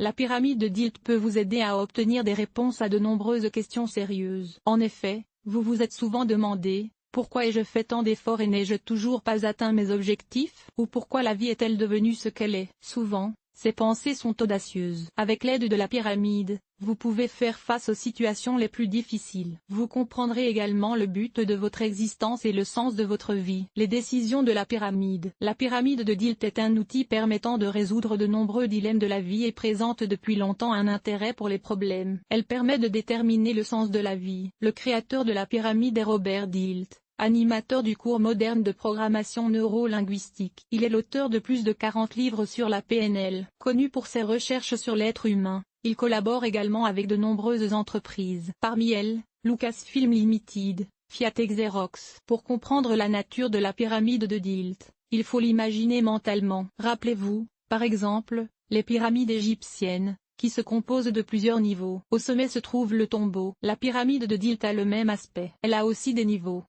La pyramide de Dilt peut vous aider à obtenir des réponses à de nombreuses questions sérieuses. En effet, vous vous êtes souvent demandé: pourquoi ai-je fait tant d'efforts et n'ai-je toujours pas atteint mes objectifs? Ou pourquoi la vie est-elle devenue ce qu'elle est? Souvent, ces pensées sont audacieuses. Avec l'aide de la pyramide, vous pouvez faire face aux situations les plus difficiles. Vous comprendrez également le but de votre existence et le sens de votre vie. Les décisions de la pyramide. La pyramide de Dilt est un outil permettant de résoudre de nombreux dilemmes de la vie et présente depuis longtemps un intérêt pour les problèmes. Elle permet de déterminer le sens de la vie. Le créateur de la pyramide est Robert Dilt, animateur du cours moderne de programmation neuro-linguistique. Il est l'auteur de plus de 40 livres sur la PNL. Connu pour ses recherches sur l'être humain, il collabore également avec de nombreuses entreprises. Parmi elles, Lucasfilm Limited, Fiat et Xerox. Pour comprendre la nature de la pyramide de Dilt, il faut l'imaginer mentalement. Rappelez-vous, par exemple, les pyramides égyptiennes, qui se composent de plusieurs niveaux. Au sommet se trouve le tombeau. La pyramide de Dilt a le même aspect. Elle a aussi des niveaux.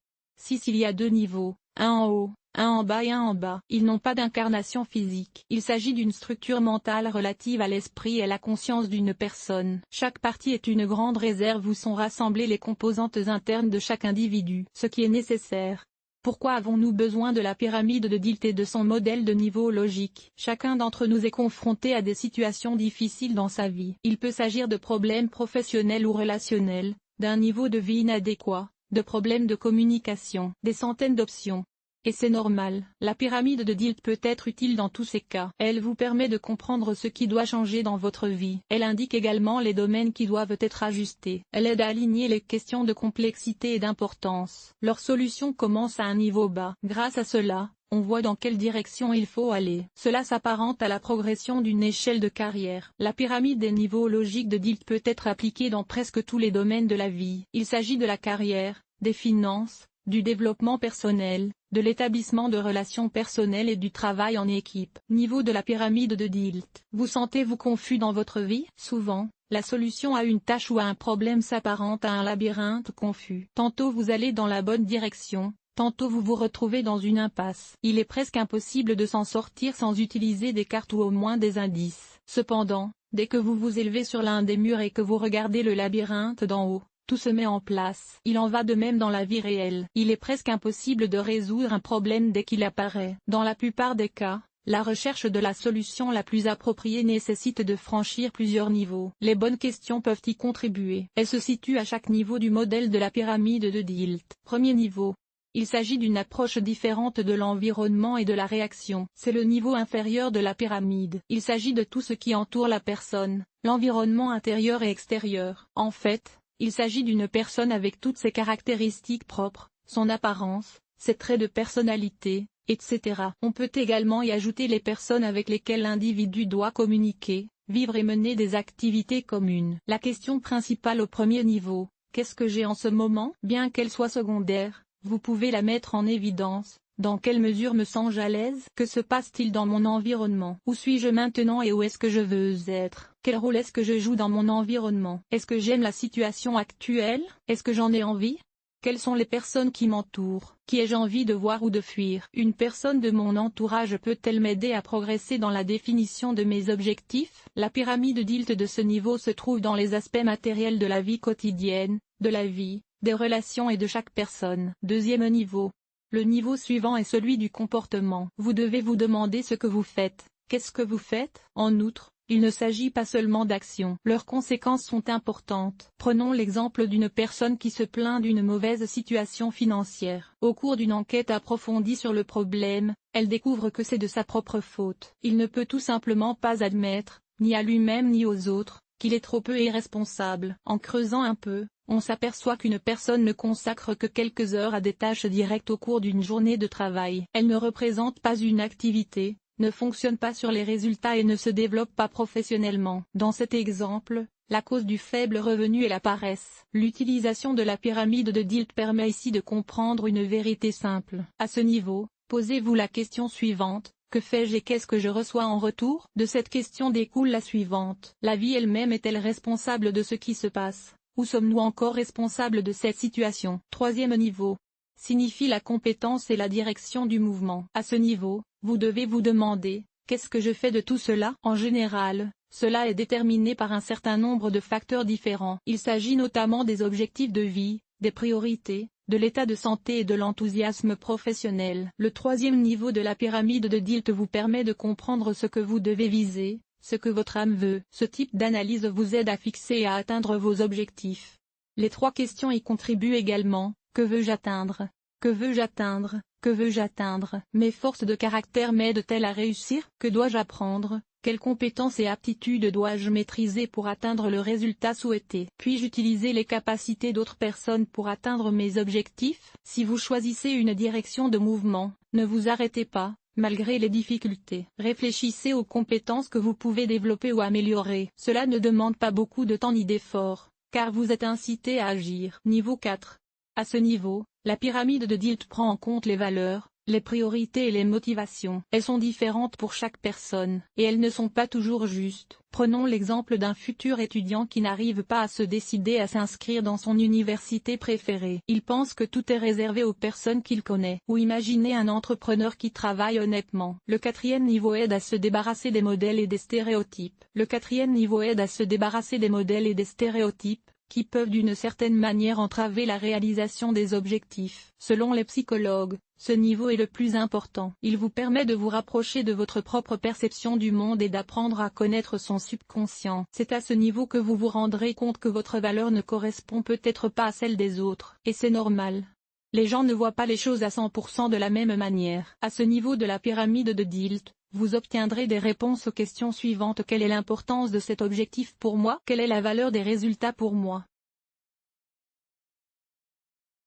Il y a 2 niveaux, un en haut, un en bas et un en bas. Ils n'ont pas d'incarnation physique. Il s'agit d'une structure mentale relative à l'esprit et à la conscience d'une personne. Chaque partie est une grande réserve où sont rassemblées les composantes internes de chaque individu. Ce qui est nécessaire. Pourquoi avons-nous besoin de la pyramide de Dilt et de son modèle de niveau logique? Chacun d'entre nous est confronté à des situations difficiles dans sa vie. Il peut s'agir de problèmes professionnels ou relationnels, d'un niveau de vie inadéquat, de problèmes de communication, des centaines d'options. Et c'est normal. La pyramide de Dilt peut être utile dans tous ces cas. Elle vous permet de comprendre ce qui doit changer dans votre vie. Elle indique également les domaines qui doivent être ajustés. Elle aide à aligner les questions de complexité et d'importance. Leur solution commence à un niveau bas. Grâce à cela, on voit dans quelle direction il faut aller. Cela s'apparente à la progression d'une échelle de carrière. La pyramide des niveaux logiques de Dilt peut être appliquée dans presque tous les domaines de la vie. Il s'agit de la carrière, des finances, du développement personnel, de l'établissement de relations personnelles et du travail en équipe. Niveau de la pyramide de Dilt. Vous sentez-vous confus dans votre vie? Souvent, la solution à une tâche ou à un problème s'apparente à un labyrinthe confus. Tantôt vous allez dans la bonne direction, tantôt vous vous retrouvez dans une impasse. Il est presque impossible de s'en sortir sans utiliser des cartes ou au moins des indices. Cependant, dès que vous vous élevez sur l'un des murs et que vous regardez le labyrinthe d'en haut, tout se met en place. Il en va de même dans la vie réelle. Il est presque impossible de résoudre un problème dès qu'il apparaît. Dans la plupart des cas, la recherche de la solution la plus appropriée nécessite de franchir plusieurs niveaux. Les bonnes questions peuvent y contribuer. Elles se situent à chaque niveau du modèle de la pyramide de Dilt. Premier niveau. Il s'agit d'une approche différente de l'environnement et de la réaction. C'est le niveau inférieur de la pyramide. Il s'agit de tout ce qui entoure la personne, l'environnement intérieur et extérieur. En fait, il s'agit d'une personne avec toutes ses caractéristiques propres, son apparence, ses traits de personnalité, etc. On peut également y ajouter les personnes avec lesquelles l'individu doit communiquer, vivre et mener des activités communes. La question principale au premier niveau, qu'est-ce que j'ai en ce moment? Bien qu'elle soit secondaire, vous pouvez la mettre en évidence. Dans quelle mesure me sens-je à l'aise? Que se passe-t-il dans mon environnement? Où suis-je maintenant et où est-ce que je veux être? Quel rôle est-ce que je joue dans mon environnement? Est-ce que j'aime la situation actuelle? Est-ce que j'en ai envie? Quelles sont les personnes qui m'entourent? Qui ai-je envie de voir ou de fuir? Une personne de mon entourage peut-elle m'aider à progresser dans la définition de mes objectifs? La pyramide Dilt de ce niveau se trouve dans les aspects matériels de la vie quotidienne, de la vie, des relations et de chaque personne. Deuxième niveau. Le niveau suivant est celui du comportement. Vous devez vous demander ce que vous faites. Qu'est-ce que vous faites? En outre, il ne s'agit pas seulement d'actions. Leurs conséquences sont importantes. Prenons l'exemple d'une personne qui se plaint d'une mauvaise situation financière. Au cours d'une enquête approfondie sur le problème, elle découvre que c'est de sa propre faute. Il ne peut tout simplement pas admettre, ni à lui-même ni aux autres, qu'il est trop peu irresponsable. En creusant un peu, on s'aperçoit qu'une personne ne consacre que quelques heures à des tâches directes au cours d'une journée de travail. Elle ne représente pas une activité, ne fonctionne pas sur les résultats et ne se développe pas professionnellement. Dans cet exemple, la cause du faible revenu est la paresse. L'utilisation de la pyramide de Dilt permet ici de comprendre une vérité simple. À ce niveau, posez-vous la question suivante. Que fais-je et qu'est-ce que je reçois en retour? De cette question découle la suivante. La vie elle-même est-elle responsable de ce qui se passe? Ou sommes-nous encore responsables de cette situation? Troisième niveau. Signifie la compétence et la direction du mouvement. À ce niveau, vous devez vous demander, qu'est-ce que je fais de tout cela? En général, Cela est déterminé par un certain nombre de facteurs différents. Il s'agit notamment des objectifs de vie, des priorités, de l'état de santé et de l'enthousiasme professionnel. Le troisième niveau de la pyramide de Dilt vous permet de comprendre ce que vous devez viser, ce que votre âme veut. Ce type d'analyse vous aide à fixer et à atteindre vos objectifs. Les trois questions y contribuent également. Que veux-je atteindre? Que veux-je atteindre? Que veux-je atteindre? Mes forces de caractère m'aident-elles à réussir? Que dois-je apprendre? Quelles compétences et aptitudes dois-je maîtriser pour atteindre le résultat souhaité? Puis-je utiliser les capacités d'autres personnes pour atteindre mes objectifs? Si vous choisissez une direction de mouvement, ne vous arrêtez pas, malgré les difficultés. Réfléchissez aux compétences que vous pouvez développer ou améliorer. Cela ne demande pas beaucoup de temps ni d'effort, car vous êtes incité à agir. Niveau 4. À ce niveau, la pyramide de Dilt prend en compte les valeurs, les priorités et les motivations. Elles sont différentes pour chaque personne, et elles ne sont pas toujours justes. Prenons l'exemple d'un futur étudiant qui n'arrive pas à se décider à s'inscrire dans son université préférée. Il pense que tout est réservé aux personnes qu'il connaît. Ou imaginez un entrepreneur qui travaille honnêtement. Le quatrième niveau aide à se débarrasser des modèles et des stéréotypes. Le quatrième niveau aide à se débarrasser des modèles et des stéréotypes, qui peuvent d'une certaine manière entraver la réalisation des objectifs. Selon les psychologues, ce niveau est le plus important. Il vous permet de vous rapprocher de votre propre perception du monde et d'apprendre à connaître son subconscient. C'est à ce niveau que vous vous rendrez compte que votre valeur ne correspond peut-être pas à celle des autres. Et c'est normal. Les gens ne voient pas les choses à 100% de la même manière. À ce niveau de la pyramide de Dilt, vous obtiendrez des réponses aux questions suivantes. Quelle est l'importance de cet objectif pour moi? Quelle est la valeur des résultats pour moi?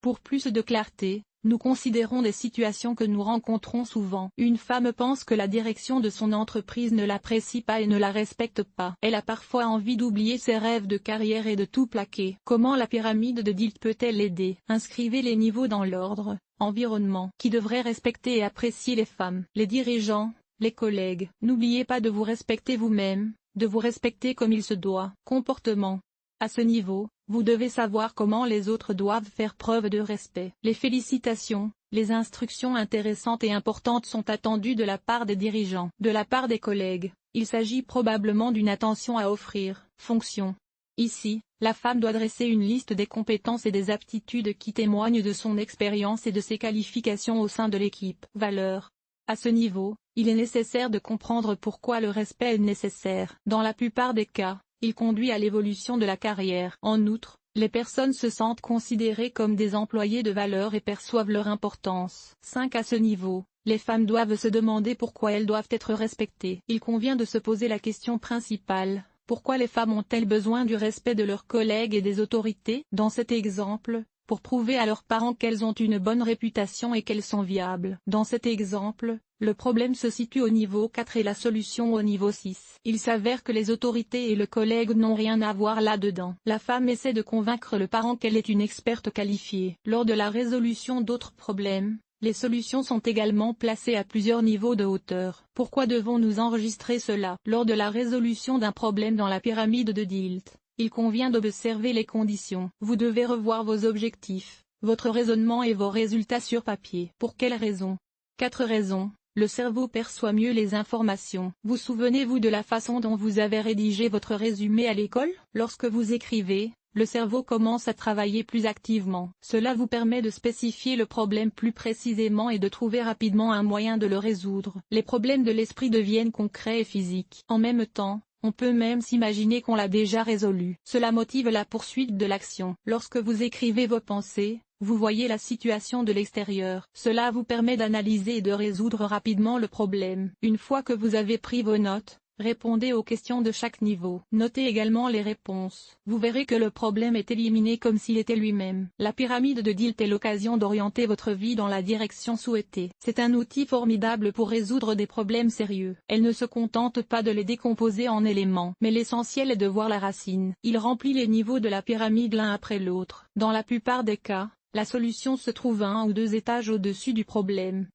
Pour plus de clarté, nous considérons des situations que nous rencontrons souvent. Une femme pense que la direction de son entreprise ne l'apprécie pas et ne la respecte pas. Elle a parfois envie d'oublier ses rêves de carrière et de tout plaquer. Comment la pyramide de Dilt peut-elle l'aider? Inscrivez les niveaux dans l'ordre. Environnement. Qui devrait respecter et apprécier les femmes? Les dirigeants, les collègues. N'oubliez pas de vous respecter vous-même, de vous respecter comme il se doit. Comportement. À ce niveau, vous devez savoir comment les autres doivent faire preuve de respect. Les félicitations, les instructions intéressantes et importantes sont attendues de la part des dirigeants. De la part des collègues, il s'agit probablement d'une attention à offrir. Fonction. Ici, la femme doit dresser une liste des compétences et des aptitudes qui témoignent de son expérience et de ses qualifications au sein de l'équipe. Valeur. À ce niveau, il est nécessaire de comprendre pourquoi le respect est nécessaire. Dans la plupart des cas, il conduit à l'évolution de la carrière. En outre, les personnes se sentent considérées comme des employés de valeur et perçoivent leur importance. 5. À ce niveau, les femmes doivent se demander pourquoi elles doivent être respectées. Il convient de se poser la question principale. Pourquoi les femmes ont-elles besoin du respect de leurs collègues et des autorités? Dans cet exemple, pour prouver à leurs parents qu'elles ont une bonne réputation et qu'elles sont viables. Dans cet exemple, le problème se situe au niveau 4 et la solution au niveau 6. Il s'avère que les autorités et le collègue n'ont rien à voir là-dedans. La femme essaie de convaincre le parent qu'elle est une experte qualifiée. Lors de la résolution d'autres problèmes, les solutions sont également placées à plusieurs niveaux de hauteur. Pourquoi devons-nous enregistrer cela? Lors de la résolution d'un problème dans la pyramide de Dilt, il convient d'observer les conditions. Vous devez revoir vos objectifs, votre raisonnement et vos résultats sur papier. Pour quelles raisons? 4 raisons. Le cerveau perçoit mieux les informations. Vous souvenez-vous de la façon dont vous avez rédigé votre résumé à l'école? Lorsque vous écrivez, le cerveau commence à travailler plus activement. Cela vous permet de spécifier le problème plus précisément et de trouver rapidement un moyen de le résoudre. Les problèmes de l'esprit deviennent concrets et physiques. En même temps, on peut même s'imaginer qu'on l'a déjà résolu. Cela motive la poursuite de l'action. Lorsque vous écrivez vos pensées, vous voyez la situation de l'extérieur. Cela vous permet d'analyser et de résoudre rapidement le problème. Une fois que vous avez pris vos notes, répondez aux questions de chaque niveau. Notez également les réponses. Vous verrez que le problème est éliminé comme s'il était lui-même. La pyramide de Dilt est l'occasion d'orienter votre vie dans la direction souhaitée. C'est un outil formidable pour résoudre des problèmes sérieux. Elle ne se contente pas de les décomposer en éléments, mais l'essentiel est de voir la racine. Il remplit les niveaux de la pyramide l'un après l'autre. Dans la plupart des cas, la solution se trouve 1 ou 2 étages au-dessus du problème.